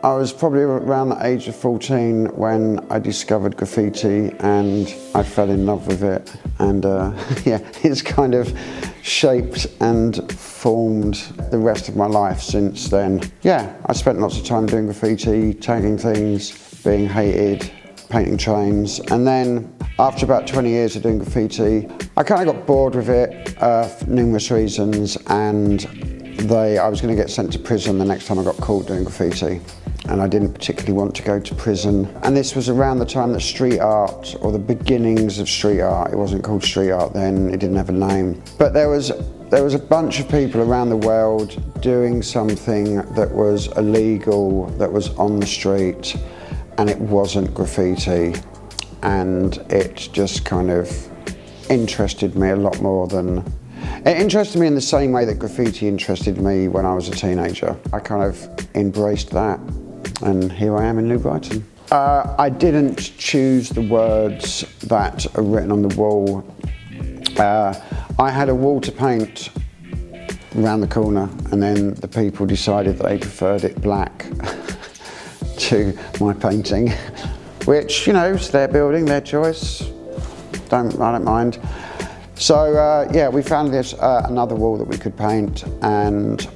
I was probably around the age of 14 when I discovered graffiti and I fell in love with it. And yeah, it's kind of shaped and formed the rest of my life since then. Yeah, I spent lots of time doing graffiti, tagging things, being hated, painting trains. And then after about 20 years of doing graffiti, I kind of got bored with it for numerous reasons, and I was going to get sent to prison the next time I got caught doing graffiti. And I didn't particularly want to go to prison. And this was around the time that street art, or the beginnings of street art, it wasn't called street art then, it didn't have a name. But there was a bunch of people around the world doing something that was illegal, that was on the street, and it wasn't graffiti. And it just kind of interested me a lot more than, it interested me in the same way that graffiti interested me when I was a teenager. I kind of embraced that, and here I am in New Brighton. I didn't choose the words that are written on the wall. I had a wall to paint around the corner, and then the people decided that they preferred it black to my painting, which, you know, it's their building, their choice. I don't mind. So yeah, we found this another wall that we could paint, and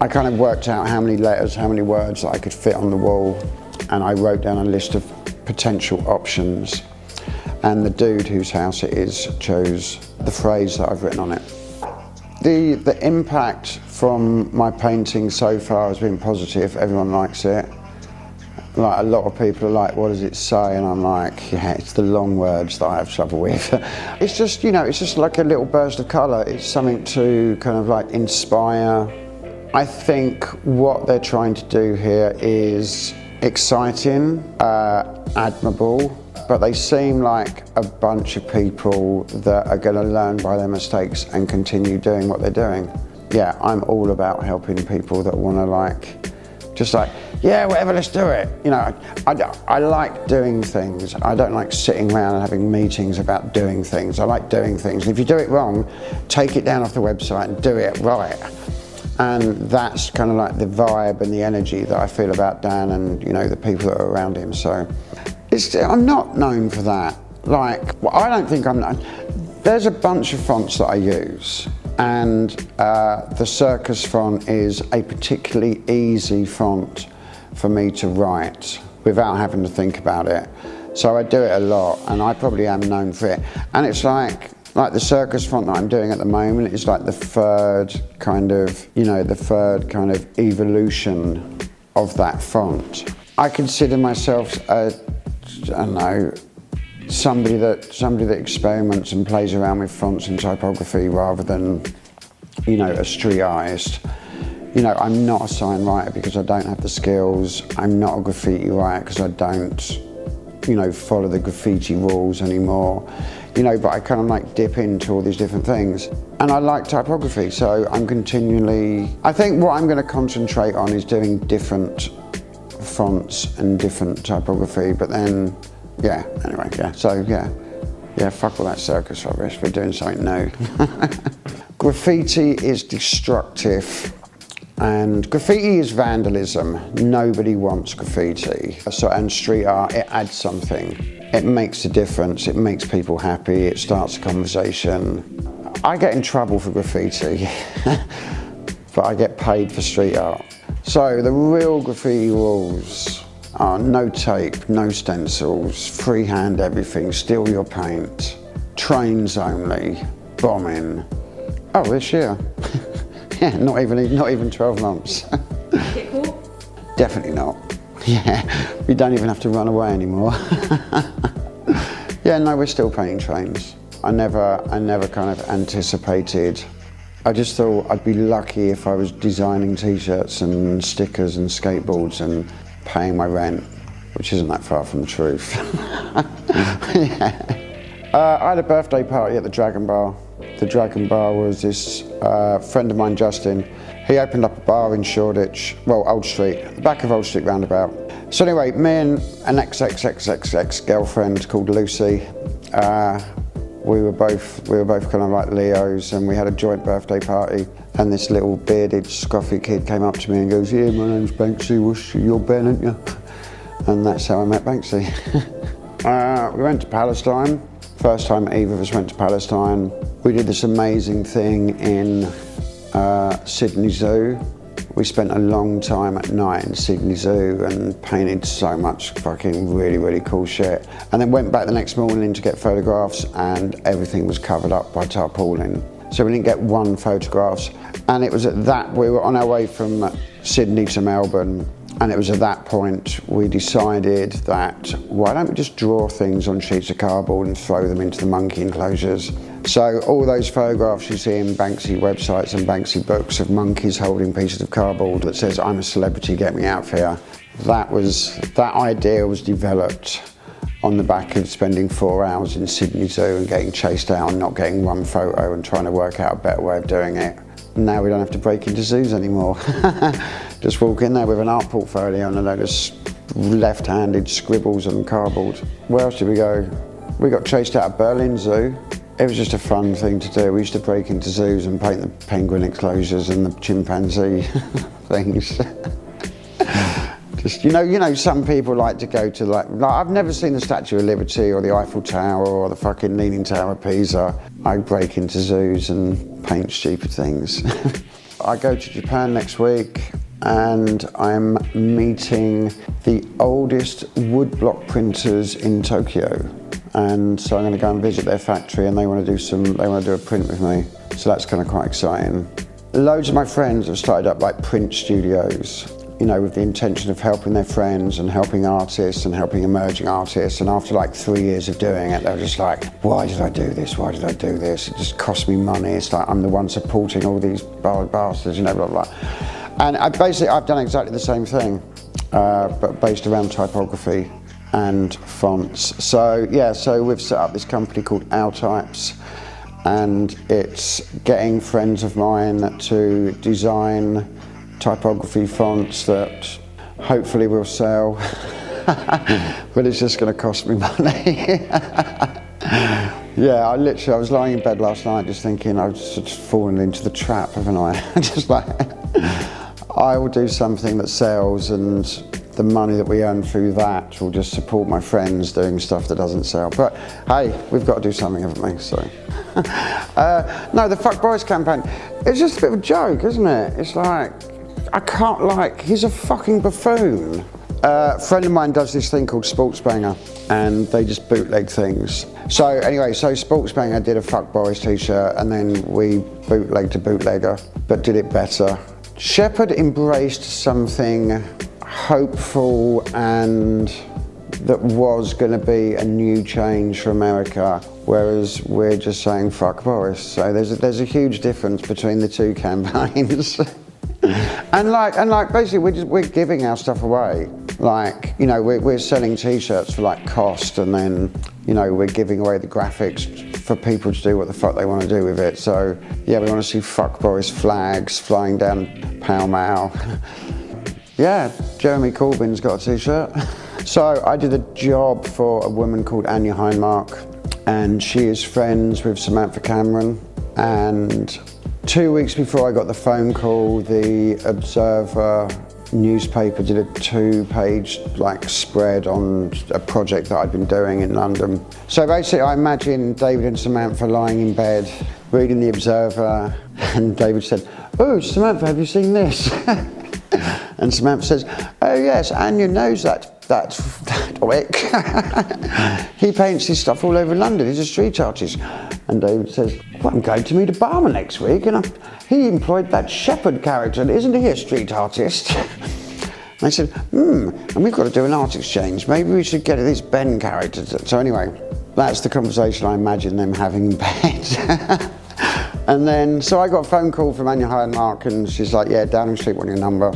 I kind of worked out how many letters, how many words that I could fit on the wall, and I wrote down a list of potential options. And the dude whose house it is chose the phrase that I've written on it. The impact from my painting so far has been positive. Everyone likes it. Like, a lot of people are like, what does it say? And I'm like, yeah, it's the long words that I have trouble with. It's just, you know, it's just like a little burst of colour. It's something to kind of like inspire. I think what they're trying to do here is exciting, admirable, but they seem like a bunch of people that are going to learn by their mistakes and continue doing what they're doing. Yeah, I'm all about helping people that want to just like, yeah, whatever, let's do it. You know, I like doing things. I don't like sitting around and having meetings about doing things. I like doing things. And if you do it wrong, take it down off the website and do it right. And that's kind of like the vibe and the energy that I feel about Dan and, you know, the people that are around him. So I'm not known for that. Like, well, I don't think I'm known. There's a bunch of fonts that I use, and the Circus font is a particularly easy font for me to write without having to think about it. So I do it a lot, and I probably am known for it. And it's like the Circus font that I'm doing at the moment is like the third kind of, you know, the third kind of evolution of that font. I consider myself I don't know, somebody that experiments and plays around with fonts and typography rather than, you know, a street artist. You know, I'm not a sign writer because I don't have the skills. I'm not a graffiti writer because I don't, you know, follow the graffiti rules anymore. You know, but I kind of like dip into all these different things. And I like typography, so I'm continually, I think what I'm going to concentrate on is doing different fonts and different typography, but then, yeah, anyway, yeah, so yeah, fuck all that circus rubbish, we're doing something new. Graffiti is destructive, and graffiti is vandalism. Nobody wants graffiti. So, and street art, it adds something. It makes a difference, it makes people happy, it starts a conversation. I get in trouble for graffiti, but I get paid for street art. So the real graffiti rules are no tape, no stencils, freehand everything, steal your paint, trains only, bombing. Oh, this year. Yeah, not even 12 months. Get caught? Definitely not. Yeah, we don't even have to run away anymore. Yeah, no, we're still painting trains. I never kind of anticipated. I just thought I'd be lucky if I was designing t-shirts and stickers and skateboards and paying my rent, which isn't that far from the truth. Yeah. I had a birthday party at the Dragon Bar. The Dragon Bar was this friend of mine, Justin. He opened up a bar in Shoreditch, well, Old Street, the back of Old Street roundabout. So anyway, me and an ex-girlfriend called Lucy, we were both kind of like Leos, and we had a joint birthday party. And this little bearded, scruffy kid came up to me and goes, yeah, my name's Banksy, you're Ben, aren't you? And that's how I met Banksy. We went to Palestine. First time either of us went to Palestine. We did this amazing thing in Sydney Zoo. We spent a long time at night in Sydney Zoo and painted so much fucking really cool shit. And then went back the next morning to get photographs and everything was covered up by tarpaulin. So we didn't get one photographs. And it was at that, we were on our way from Sydney to Melbourne, and it was at that point we decided that why don't we just draw things on sheets of cardboard and throw them into the monkey enclosures. So all those photographs you see in Banksy websites and Banksy books of monkeys holding pieces of cardboard that says, I'm a celebrity, get me out of here. That idea was developed on the back of spending 4 hours in Sydney Zoo and getting chased out and not getting one photo and trying to work out a better way of doing it. Now we don't have to break into zoos anymore. Just walk in there with an art portfolio and a load of left-handed scribbles on cardboard. Where else did we go? We got chased out of Berlin Zoo. It was just a fun thing to do. We used to break into zoos and paint the penguin enclosures and the chimpanzee things. Just, you know, some people like to go to like I've never seen the Statue of Liberty or the Eiffel Tower or the fucking Leaning Tower of Pisa. I break into zoos and paint stupid things. I go to Japan next week and I'm meeting the oldest woodblock printers in Tokyo. And so I'm going to go and visit their factory and they want to do a print with me. So that's kind of quite exciting. Loads of my friends have started up like print studios, you know, with the intention of helping their friends and helping artists and helping emerging artists. And after like 3 years of doing it, they're just like, why did I do this? Why did I do this? It just cost me money. It's like I'm the one supporting all these bastards, you know, blah, blah. And I've done exactly the same thing, but based around typography and fonts. So yeah, so we've set up this company called Types, and it's getting friends of mine to design typography fonts that hopefully will sell, but it's just going to cost me money. Yeah, I was lying in bed last night just thinking I've just fallen into the trap, haven't I? Just like, I will do something that sells and the money that we earn through that will just support my friends doing stuff that doesn't sell. But hey, we've got to do something, haven't we? So, no, the Fuck Boys campaign, it's just a bit of a joke, isn't it? It's like, he's a fucking buffoon. A friend of mine does this thing called Sports Banger, and they just bootleg things. So anyway, Sports Banger did a Fuck Boys t-shirt, and then we bootlegged a bootlegger, but did it better. Shepherd embraced something hopeful and that was going to be a new change for America, whereas we're just saying fuck Boris. So there's a huge difference between the two campaigns. and basically we're giving our stuff away. Like, you know, we're selling t-shirts for like cost, and then, you know, we're giving away the graphics for people to do what the fuck they want to do with it. So yeah, we want to see fuck Boris flags flying down Pall Mall. Yeah, Jeremy Corbyn's got a t-shirt. So I did a job for a woman called Eine, and she is friends with Samantha Cameron. And 2 weeks before I got the phone call, the Observer newspaper did a 2-page like spread on a project that I'd been doing in London. So basically I imagine David and Samantha lying in bed reading the Observer, and David said, "Oh, Samantha, have you seen this?" And Samantha says, "Oh yes, Anya knows that Wick. He paints his stuff all over London, he's a street artist." And David says, "Well, I'm going to meet a barber next week, and he employed that Shepherd character, and isn't he a street artist?" And I said, and we've got to do an art exchange, maybe we should get this Ben character. So anyway, that's the conversation I imagine them having in bed. And then, so I got a phone call from Anya Hindmark, and she's like, "Yeah, Downing Street want your number."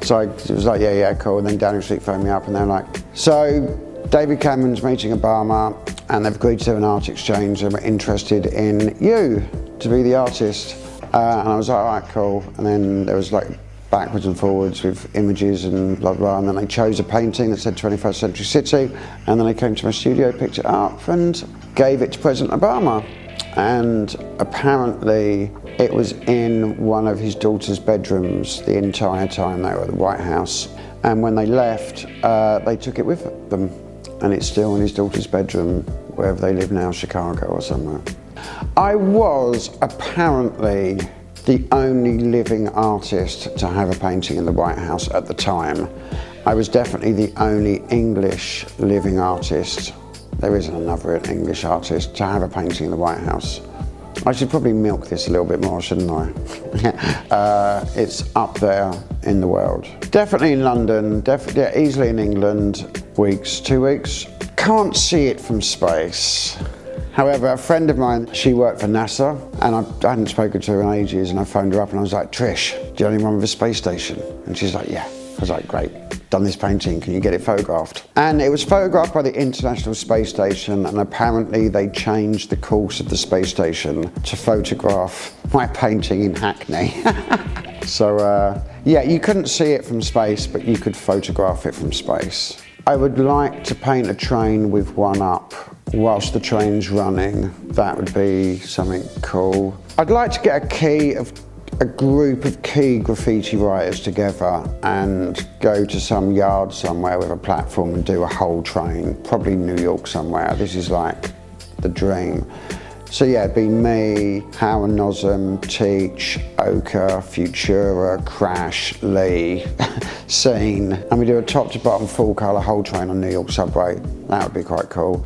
So it was like, yeah, cool. And then Downing Street phoned me up, and they're like, "So David Cameron's meeting Obama, and they've agreed to do an art exchange, and we're interested in you to be the artist." And I was like, "All right, cool." And then there was like backwards and forwards with images and blah, blah. And then they chose a painting that said 21st Century City. And then they came to my studio, picked it up, and gave it to President Obama. and apparently it was in one of his daughter's bedrooms the entire time they were at the White House. And when they left, they took it with them, and it's still in his daughter's bedroom, wherever they live now, Chicago or somewhere. I was apparently the only living artist to have a painting in the White House at the time. I was definitely the only English living artist. There isn't another English artist to have a painting in the White House. I should probably milk this a little bit more, shouldn't I? It's up there in the world. Definitely in London, definitely easily in England, 2 weeks. Can't see it from space. However, a friend of mine, she worked for NASA, and I hadn't spoken to her in ages, and I phoned her up and I was like, Trish, do you know anyone with a space station? And she's like, yeah. I was like, great, done this painting, can you get it photographed? And it was photographed by the International Space Station, and apparently they changed the course of the space station to photograph my painting in Hackney. So, yeah, you couldn't see it from space, but you could photograph it from space. I would like to paint a train with one up whilst the train's running. That would be something cool. I'd like to get a group of key graffiti writers together and go to some yard somewhere with a platform and do a whole train, probably New York somewhere. This is like the dream. So yeah, it'd be me, Howard Nosum, Teach, Oka, Futura, Crash, Lee, Scene, and we do a top to bottom full colour whole train on New York subway. That would be quite cool.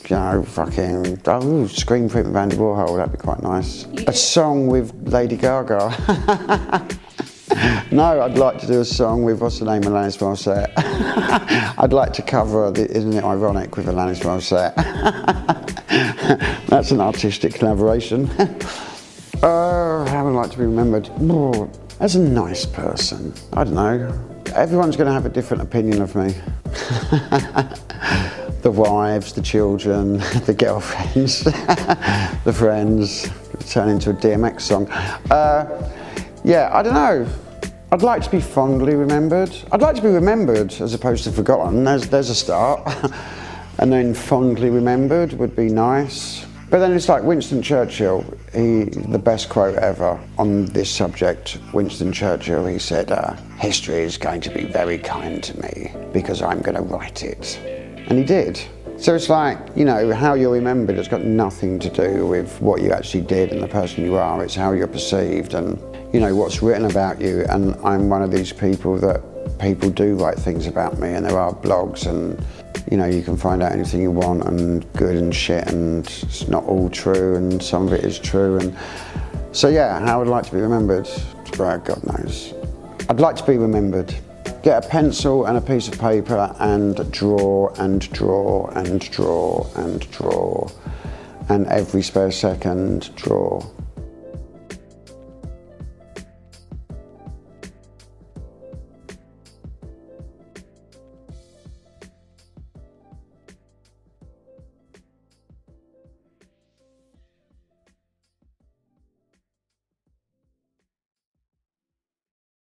You know, screen print with Andy Warhol, that'd be quite nice. A song with Lady Gaga. No, I'd like to do a song with, what's the name, Alanis Morissette. I'd like to cover Isn't It Ironic with Alanis Morissette. That's an artistic collaboration. How would I like to be remembered? As a nice person. I don't know. Everyone's going to have a different opinion of me. The wives, the children, the girlfriends, the friends. Turn into a DMX song. Yeah, I don't know. I'd like to be fondly remembered. I'd like to be remembered as opposed to forgotten. There's a start. And then fondly remembered would be nice. But then it's like Winston Churchill, the best quote ever on this subject. Winston Churchill, he said, history is going to be very kind to me because I'm going to write it. And he did. So it's like, you know, how you're remembered, it's got nothing to do with what you actually did and the person you are. It's how you're perceived and, you know, what's written about you. And I'm one of these people that people do write things about me, and there are blogs, and, you know, you can find out anything you want, and good and shit, and it's not all true, and some of it is true. And so, yeah, how I would like to be remembered? Well, God knows. I'd like to be remembered. Get a pencil and a piece of paper and draw and draw and draw and draw, and every spare second draw.